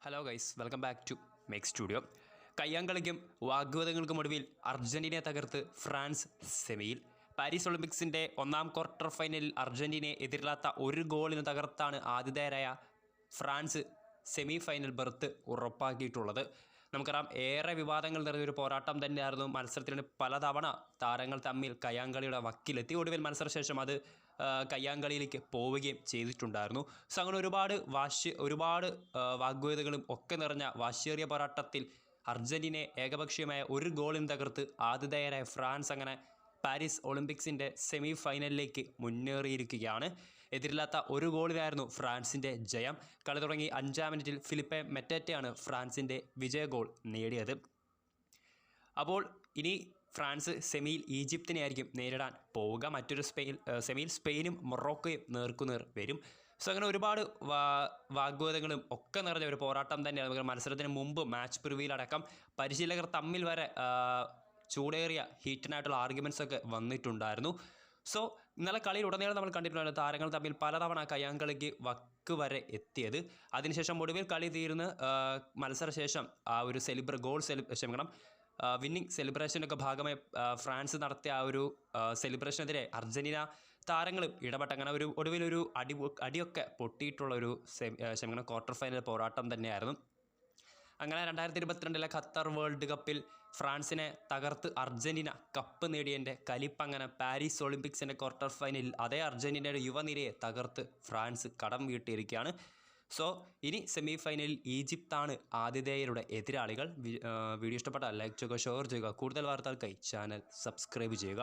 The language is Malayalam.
Hello guys, welcome back to make studio. കയ്യാങ്കളിക്കും വാഗ്വാദങ്ങൾക്കും ഒടുവിൽ അർജൻറ്റീനയെ തകർത്ത് ഫ്രാൻസ് സെമിയിൽ. പാരീസ് ഒളിമ്പിക്സിൻ്റെ ഒന്നാം ക്വാർട്ടർ ഫൈനലിൽ അർജൻറ്റീനയെ എതിരില്ലാത്ത ഒരു ഗോളിന് തകർത്താണ് ആതിഥേയരായ ഫ്രാൻസ് സെമി ഫൈനൽ ബർത്ത് ഉറപ്പാക്കിയിട്ടുള്ളത്. നമുക്കറിയാം, ഏറെ വിവാദങ്ങൾ നിറഞ്ഞൊരു പോരാട്ടം തന്നെയായിരുന്നു. മത്സരത്തിന് പലതവണ താരങ്ങൾ തമ്മിൽ കയ്യാങ്കളിയുടെ വക്കിലെത്തി. ഒടുവിൽ മത്സരശേഷം അത് കയ്യാങ്കളിയിലേക്ക് പോവുകയും ചെയ്തിട്ടുണ്ടായിരുന്നു. സോ അങ്ങനെ ഒരുപാട് വാഗ്വേദങ്ങളും ഒക്കെ നിറഞ്ഞ വാശിയേറിയ പോരാട്ടത്തിൽ അർജൻറ്റീനയെ ഏകപക്ഷീയമായ ഒരു ഗോളിന് തകർത്ത് ആതിഥേയരായ ഫ്രാൻസ് അങ്ങനെ പാരീസ് ഒളിമ്പിക്സിൻ്റെ സെമി ഫൈനലിലേക്ക് മുന്നേറിയിരിക്കുകയാണ്. എതിരില്ലാത്ത ഒരു ഗോളിലായിരുന്നു ഫ്രാൻസിൻ്റെ ജയം. കളി തുടങ്ങി 5-ാം മിനിറ്റിൽ ഫിലിപ്പെ മെറ്റേറ്റയാണ് ഫ്രാൻസിൻ്റെ വിജയ ഗോൾ നേടിയത്. അപ്പോൾ ഇനി ഫ്രാൻസ് സെമിയിൽ ഈജിപ്തിനെ ആയിരിക്കും നേരിടാൻ പോവുക. മറ്റൊരു സെമിയിൽ സ്പെയിനും മൊറോക്കോയും നേർക്കുനേർ വരും. സോ അങ്ങനെ ഒരുപാട് വാഗ്വാദങ്ങളും ഒക്കെ നിറഞ്ഞ ഒരു പോരാട്ടം തന്നെയാണ്. മത്സരത്തിന് മുമ്പ് മാച്ച് പ്രിവ്യൂലടക്കം പരിശീലകർ തമ്മിൽ വരെ ചൂടേറിയ ഹീറ്റനായിട്ടുള്ള ആർഗ്യുമെൻറ്റ്സ് ഒക്കെ വന്നിട്ടുണ്ടായിരുന്നു. സോ ഇന്നലെ കളിയിൽ ഉടനീളം നമ്മൾ കണ്ടിട്ടുണ്ടായിരുന്നു താരങ്ങൾ തമ്മിൽ പലതവണ കയ്യാങ്കളിക്ക് വക്ക് വരെ എത്തിയത്. അതിനുശേഷം ഒടുവിൽ കളി തീർന്ന് മത്സരശേഷം ആ ഒരു വിന്നിംഗ് സെലിബ്രേഷനൊക്കെ ഭാഗമായി ഫ്രാൻസ് നടത്തിയ ആ ഒരു സെലിബ്രേഷനെതിരെ അർജൻറ്റീന താരങ്ങളും ഇടപെട്ട് അങ്ങനെ ഒടുവിലൊരു അടിയൊക്കെ പൊട്ടിയിട്ടുള്ള ഒരു ക്വാർട്ടർ ഫൈനൽ പോരാട്ടം തന്നെയായിരുന്നു. അങ്ങനെ 2022 ഖത്തർ വേൾഡ് കപ്പിൽ ഫ്രാൻസിനെ തകർത്ത് അർജൻറ്റീന കപ്പ് നേടിയതിൻ്റെ കലിപ്പങ്ങനെ പാരീസ് ഒളിമ്പിക്സിൻ്റെ ക്വാർട്ടർ ഫൈനലിൽ അതേ അർജൻറ്റീനയുടെ യുവനിരയെ തകർത്ത് ഫ്രാൻസ് കടം വീട്ടിയിരിക്കുകയാണ്. സോ ഇനി സെമി ഫൈനലിൽ ഈജിപ്താണ് ആതിഥേയരുടെ എതിരാളികൾ. വീഡിയോ ഇഷ്ടപ്പെട്ടാൽ ലൈക്ക് ചെയ്യുക, ഷെയർ ചെയ്യുക. കൂടുതൽ വാർത്തകൾക്കായി ചാനൽ സബ്സ്ക്രൈബ് ചെയ്യുക.